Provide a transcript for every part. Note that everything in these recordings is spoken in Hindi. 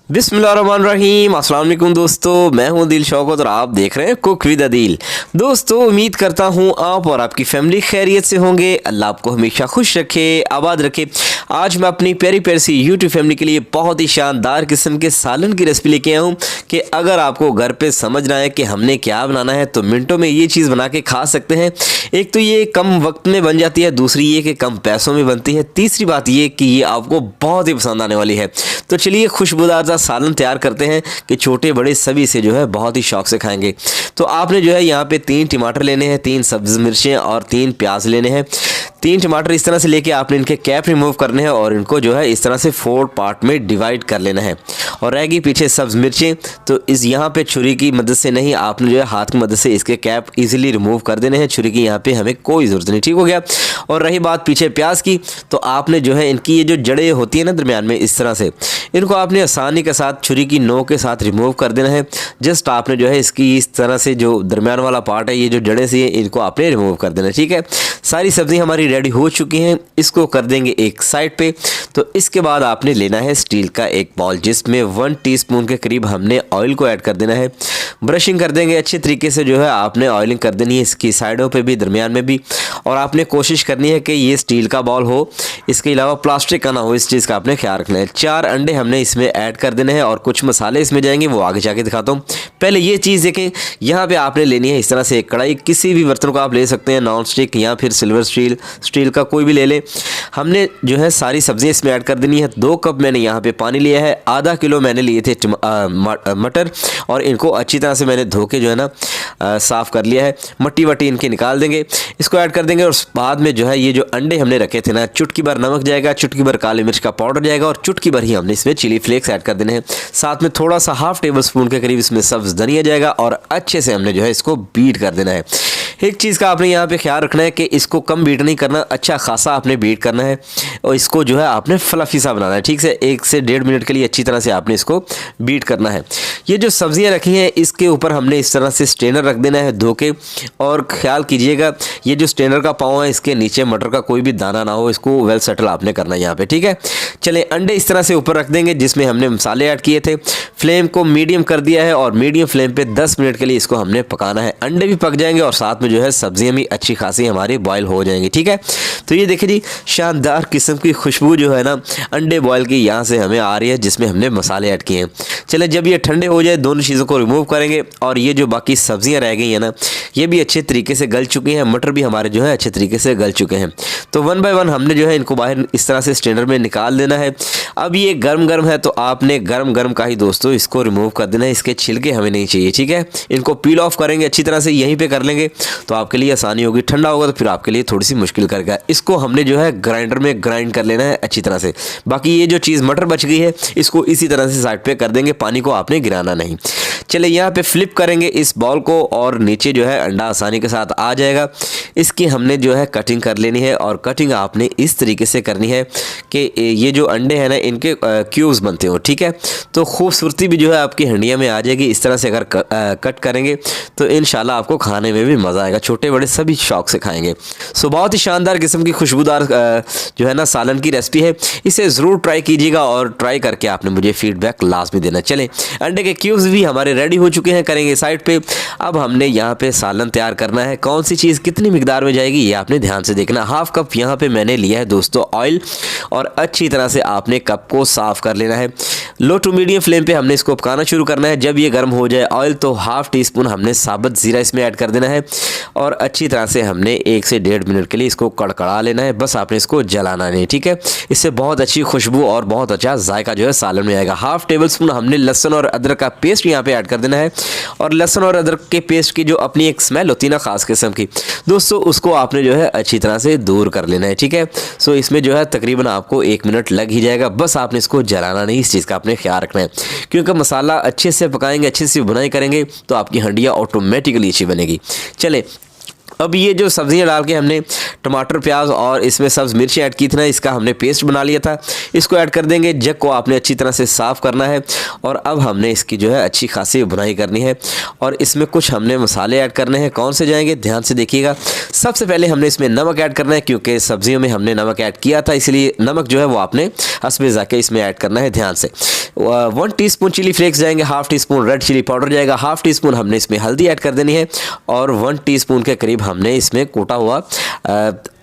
बिस्मिल्लाहिर्रहमानिर्रहीम। अस्सलाम वालेकुम दोस्तों, मैं हूं दिल शौकत और आप देख रहे हैं कुक विद अदील। दोस्तों, उम्मीद करता हूं आप और आपकी फैमिली खैरियत से होंगे। अल्लाह आपको हमेशा खुश रखे, आबाद रखे। आज मैं अपनी प्यारी प्यारी सी यूट्यूब फैमिली के लिए बहुत ही शानदार किस्म के सालन की रेसिपी लेके आया हूँ कि अगर आपको घर पे समझना है कि हमने क्या बनाना है तो मिनटों में ये चीज़ बना के खा सकते हैं। एक तो ये कम वक्त में बन जाती है, दूसरी ये कि कम पैसों में बनती है, तीसरी बात ये कि ये आपको बहुत ही पसंद आने वाली है। तो चलिए खुशबूदार सा सालन तैयार करते हैं कि छोटे बड़े सभी से जो है बहुत ही शौक से खाएंगे। तो आपने जो है यहाँ पे 3 टमाटर लेने हैं, 3 सब्ज़ मिर्चें और 3 प्याज लेने हैं। 3 टमाटर इस तरह से लेके आपने इनके कैप रिमूव करने हैं और इनको जो है इस तरह से 4 पार्ट में डिवाइड कर लेना है। और रहेगी पीछे सब्ज़ मिर्चें, तो इस यहाँ पे छुरी की मदद से नहीं, आपने जो है हाथ की मदद से इसके कैप इजीली रिमूव कर देने हैं। छुरी की यहाँ पे हमें कोई ज़रूरत नहीं। ठीक हो गया। और रही बात पीछे प्याज की, तो आपने जो है इनकी ये जो जड़ें होती है ना दरमियान में, इस तरह से इनको आपने आसानी के साथ छुरी की नोक के साथ रिमूव कर देना है। जस्ट आपने जो है इसकी इस तरह से जो दरमियान वाला पार्ट है, ये जो जड़ें सी हैं, इनको आपने रिमूव कर देना है। ठीक है। सारी सब्ज़ी हमारी रेडी हो चुकी हैं, इसको कर देंगे एक साइड पे। तो इसके बाद आपने लेना है स्टील का एक बाउल, जिसमें 1 टीस्पून के करीब हमने ऑयल को ऐड कर देना है। ब्रशिंग कर देंगे अच्छे तरीके से, जो है आपने ऑयलिंग कर देनी है इसकी साइडों पे भी, दरमियान में भी। और आपने कोशिश करनी है कि ये स्टील का बाउल हो, इसके अलावा प्लास्टिक का ना हो, इस चीज़ का आपने ख्याल रखना है। 4 अंडे हमने इसमें ऐड कर देने हैं और कुछ मसाले इसमें जाएंगे, वो आगे जाके दिखाता हूँ। पहले ये चीज़ देखें, यहाँ पे आपने लेनी है इस तरह से एक कढ़ाई। किसी भी बर्तन को आप ले सकते हैं, नॉन स्टिक या फिर सिल्वर स्टील का कोई भी ले लें। हमने जो है सारी सब्जियां इसमें ऐड कर देनी है। 2 कप मैंने यहाँ पे पानी लिया है। आधा किलो मैंने लिए थे मटर, और इनको अच्छी तरह से मैंने धो के जो है ना साफ़ कर लिया है। मट्टी वट्टी इनके निकाल देंगे, इसको ऐड कर देंगे। और बाद में जो है ये जो अंडे हमने रखे थे ना, चुटकी भर नमक जाएगा, चुटकी भर काली मिर्च का पाउडर जाएगा और चुटकी भर ही हमने इसमें चिली फ्लेक्स ऐड कर देने हैं। साथ में थोड़ा सा ½ टेबल स्पून के करीब इसमें सब्ज़ धनिया जाएगा और अच्छे से हमने जो है इसको बीट कर देना है। एक चीज़ का आपने यहाँ पे ख्याल रखना है कि इसको कम बीट नहीं करना, अच्छा खासा आपने बीट करना है और इसको जो है आपने फ्लफी सा बनाना है। ठीक से 1 से 1.5 मिनट के लिए अच्छी तरह से आपने इसको बीट करना है। ये जो सब्जियां रखी हैं इसके ऊपर हमने इस तरह से स्ट्रेनर रख देना है धो के। और ख्याल कीजिएगा ये जो स्ट्रेनर का पाँव है, इसके नीचे मटर का कोई भी दाना ना हो, इसको वेल सेटल आपने करना है यहाँ पे। ठीक है। चले अंडे इस तरह से ऊपर रख देंगे जिसमें हमने मसाले ऐड किए थे। फ्लेम को मीडियम कर दिया है और मीडियम फ्लेम पे 10 मिनट के लिए इसको हमने पकाना है। अंडे भी पक जाएंगे और साथ में जो है सब्जियां भी अच्छी खासी हमारी बॉयल हो जाएंगी। ठीक है। तो ये देखिए जी, शानदार किस्म की खुशबू जो है ना अंडे बॉयल की यहाँ से हमें आ रही है, जिसमें हमने मसाले ऐड किए हैं। चले जब ये ठंडे हो जाए, दोनों चीज़ों को रिमूव करेंगे और ये जो बाकी सब्जियां रह गई हैं ना, ये भी अच्छे तरीके से गल चुकी हैं। मटर भी हमारे जो है अच्छे तरीके से गल चुके हैं। तो 1 बाय 1 हमने जो है इनको बाहर इस तरह से स्ट्रेनर में निकाल देना है। अब ये गर्म है तो आपने गर्म का ही दोस्तों इसको रिमूव कर देना है, इसके छिलके हमें नहीं चाहिए। ठीक है। इनको पील ऑफ करेंगे अच्छी तरह से, यहीं पे कर लेंगे तो आपके लिए आसानी होगी। ठंडा होगा तो फिर आपके लिए थोड़ी सी मुश्किल करेगा। इसको हमने जो है ग्राइंडर में ग्राइंड कर लेना है अच्छी तरह से। बाकी ये जो चीज़ मटर बच गई है, इसको इसी तरह से साइड पे कर देंगे, पानी को आपने गिराना नहीं। चले यहाँ पे फ्लिप करेंगे इस बॉल को और नीचे जो है अंडा आसानी के साथ आ जाएगा। इसकी हमने जो है कटिंग कर लेनी है और कटिंग आपने इस तरीके से करनी है कि ये जो अंडे हैं ना, इनके क्यूब्स बनते हो। ठीक है। तो खूबसूरती भी जो है आपकी हंडिया में आ जाएगी। इस तरह से अगर कट करेंगे तो इंशाल्लाह आपको खाने में भी मज़ा आएगा, छोटे बड़े सभी शौक से खाएंगे। सो बहुत ही शानदार किस्म की खुशबूदार जो है ना सालन की रेसिपी है, इसे ज़रूर ट्राई कीजिएगा और ट्राई करके आपने मुझे फीडबैक लाजमी देना। चलें, अंडे के क्यूब्स भी हमारे रेडी हो चुके हैं, करेंगे साइड पे। अब हमने यहाँ पे सालन तैयार करना है। कौन सी चीज़ कितनी मिकदार में जाएगी ये आपने ध्यान से देखना। ½ कप यहाँ पे मैंने लिया है दोस्तों ऑयल, और अच्छी तरह से आपने कप को साफ़ कर लेना है। लो टू मीडियम फ्लेम पे हमने इसको पकाना शुरू करना है। जब ये गर्म हो जाए ऑयल, तो ½ टीस्पून हमने साबुत ज़ीरा इसमें ऐड कर देना है और अच्छी तरह से हमने 1 से 1.5 मिनट के लिए इसको कड़कड़ा लेना है। बस आपने इसको जलाना नहीं। ठीक है। इससे बहुत अच्छी खुशबू और बहुत अच्छा जायका जो है सालन में आएगा। ½ टेबल स्पून हमने लहसुन और अदरक का पेस्ट यहाँ पे ऐड कर देना है। और लहसुन और अदरक के पेस्ट की जो अपनी एक स्मेल होती है ना ख़ास किस्म की दोस्तों, उसको आपने जो है अच्छी तरह से दूर कर लेना है। ठीक है। सो इसमें जो है तकरीबन आपको 1 मिनट लग ही जाएगा। बस आपने इसको जलाना नहीं, इस चीज़ का आपने ख्याल रखना है, क्योंकि मसाला अच्छे से पकाएंगे, अच्छे से बुनाई करेंगे तो आपकी हंडिया ऑटोमेटिकली अच्छी बनेगी। चले अब ये जो सब्जियां डाल के हमने टमाटर प्याज और इसमें सब्ज़ मिर्ची ऐड की थी ना, इसका हमने पेस्ट बना लिया था, इसको ऐड कर देंगे। जग को आपने अच्छी तरह से साफ़ करना है और अब हमने इसकी जो है अच्छी खासी भुनाई करनी है और इसमें कुछ हमने मसाले ऐड करने हैं। कौन से जाएंगे ध्यान से देखिएगा। सबसे पहले हमने इसमें नमक ऐड करना है, क्योंकि सब्जियों में हमने नमक ऐड किया था, इसलिए नमक जो है वो आपने हस्बे ज़ायक़ा इसमें ऐड करना है ध्यान से। 1 टीस्पून चिली फ्लेक्स जाएंगे, ½ टीस्पून रेड चिली पाउडर जाएगा, ½ टीस्पून हमने इसमें हल्दी ऐड कर देनी है और 1 टीस्पून के करीब हमने इसमें कोटा हुआ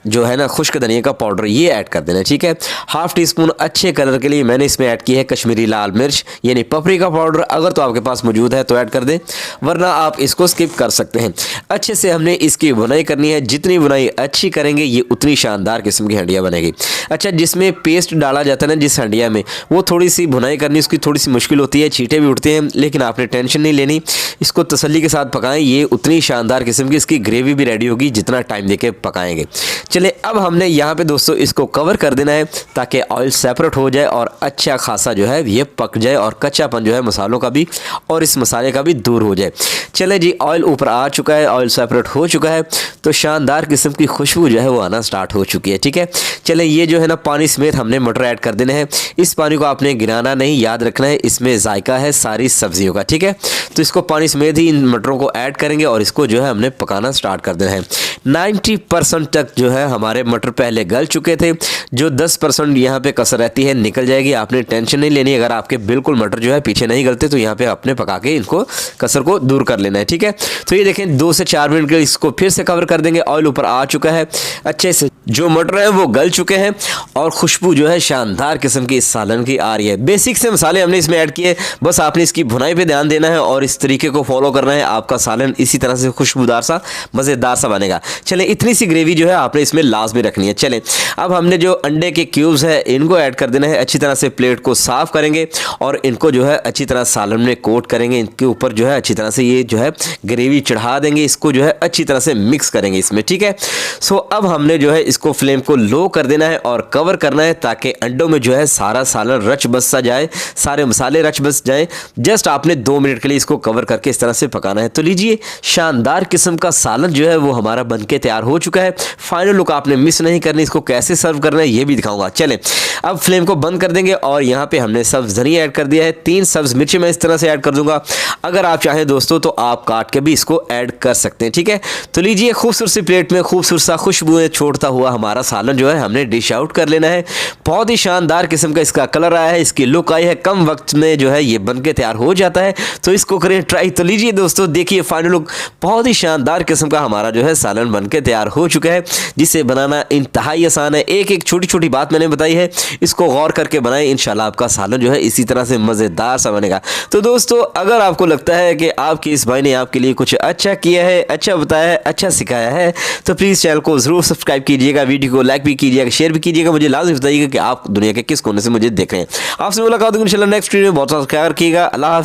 जो है ना खुश्क धनिया का पाउडर ये ऐड कर देना है, ठीक है। ½ टीस्पून अच्छे कलर के लिए मैंने इसमें ऐड की है कश्मीरी लाल मिर्च यानी पपरिका पाउडर। अगर तो आपके पास मौजूद है तो ऐड कर दें, वरना आप इसको स्किप कर सकते हैं। अच्छे से हमने इसकी बुनाई करनी है, जितनी बुनाई अच्छी करेंगे ये उतनी शानदार किस्म की हंडिया बनेगी। अच्छा, जिसमें पेस्ट डाला जाता है ना जिस हंडिया में, वो थोड़ी सी बुनाई करनी उसकी थोड़ी सी मुश्किल होती है, छींटे भी उठते हैं, लेकिन आपने टेंशन नहीं लेनी, इसको तसल्ली के साथ पकाएं। ये उतनी शानदार किस्म की इसकी ग्रेवी भी रेडी होगी जितना टाइम देके पकाएंगे। चले अब हमने यहाँ पे दोस्तों इसको कवर कर देना है ताकि ऑयल सेपरेट हो जाए और अच्छा खासा जो है ये पक जाए और कच्चापन जो है मसालों का भी और इस मसाले का भी दूर हो जाए। चले जी, ऑयल ऊपर आ चुका है, ऑयल सेपरेट हो चुका है, तो शानदार किस्म की खुशबू जो है वो आना स्टार्ट हो चुकी है, ठीक है। चले ये जो है ना पानी समेत हमने मटर ऐड कर देना है। इस पानी को आपने गिराना नहीं, याद रखना है इसमें जायका है सारी सब्जियों का, ठीक है। तो इसको पानी समेत ही इन मटरों को ऐड करेंगे और इसको जो है हमने पकाना स्टार्ट कर देना है। 90% तक जो है हमारे मटर पहले गल चुके थे, जो 10% यहाँ पे कसर रहती है निकल जाएगी। आपने टेंशन नहीं लेनी, अगर आपके बिल्कुल मटर जो है पीछे नहीं गलते तो यहाँ पे आपने पका के इनको कसर को दूर कर लेना है, ठीक है। तो ये देखें 2 से 4 मिनट के इसको फिर से कवर कर देंगे। ऑयल ऊपर आ चुका है अच्छे से, जो मटर है वो गल चुके हैं और खुशबू जो है शानदार किस्म की इस सालन की आ रही है। बेसिक से मसाले हमने इसमें ऐड किए, बस आपने इसकी भुनाई पे ध्यान देना है और इस तरीके को फॉलो करना है, आपका सालन इसी तरह से खुशबूदार सा मज़ेदार सा बनेगा। चलें, इतनी सी ग्रेवी जो है आपने इसमें लास्ट में रखनी है। चलें, अब हमने जो अंडे के क्यूब्स है इनको ऐड कर देना है। अच्छी तरह से प्लेट को साफ़ करेंगे और इनको जो है अच्छी तरह सालन में कोट करेंगे। इनके ऊपर जो है अच्छी तरह से ये जो है ग्रेवी चढ़ा देंगे, इसको जो है अच्छी तरह से मिक्स करेंगे इसमें, ठीक है। सो अब हमने जो है इसको फ्लेम को लो कर देना है और कवर करना है ताकि अंडों में जो है सारा सालन रच बस सा जाए, सारे मसाले रच बस जाए। जस्ट आपने 2 मिनट के लिए इसको कवर करके इस तरह से पकाना है। तो लीजिए, शानदार किस्म का सालन जो है वो हमारा बनके तैयार हो चुका है। फाइनल लुक आपने मिस नहीं करनी, इसको कैसे सर्व करना है ये भी दिखाऊंगा। चलें, अब फ्लेम को बंद कर देंगे और यहाँ पे हमने सब्ज़ धनिया ऐड कर दिया है। 3 सब्ज़ मिर्ची मैं इस तरह से ऐड कर दूंगा। अगर आप चाहें दोस्तों तो आप काट के भी इसको ऐड कर सकते हैं, ठीक है। तो लीजिए, खूबसूरत सी प्लेट में खूबसूरत सा खुशबुएं छोड़ता हुआ हमारा सालन जो है हमने डिश आउट कर लेना है। बहुत ही शानदार किस्म का इसका कलर आया है, इसकी लुक आई है, कम वक्त में जो है ये बनके तैयार हो जाता है। तो इसको करें ट्राई। तो लीजिए दोस्तों, देखिए फाइनल लुक, बहुत ही शानदार किस्म का हमारा जो है सालन बनके तैयार हो चुका है, जिसे बनाना इंतहाई आसान है। एक छोटी छोटी बात मैंने बताई है, इसको गौर करके बनाएं, इंशाल्लाह आपका सालन जो है इसी तरह से मज़ेदार सा बनेगा। तो दोस्तों, अगर आपको लगता है कि आपके इस भाई ने आपके लिए कुछ अच्छा किया है, अच्छा बताया है, अच्छा सिखाया है, तो प्लीज़ चैनल को ज़रूर सब्सक्राइब कीजिएगा, वीडियो को लाइक भी कीजिएगा, शेयर भी कीजिएगा। मुझे लाज़िम बताइएगा कि आप दुनिया के किस कोने से मुझे देख रहे हैं। आपसे मुलाकात होगी इंशाल्लाह नेक्स्ट वीडियो में। बहुत सारा ख्याल रखिएगा। अल्लाह हाफ़िज़।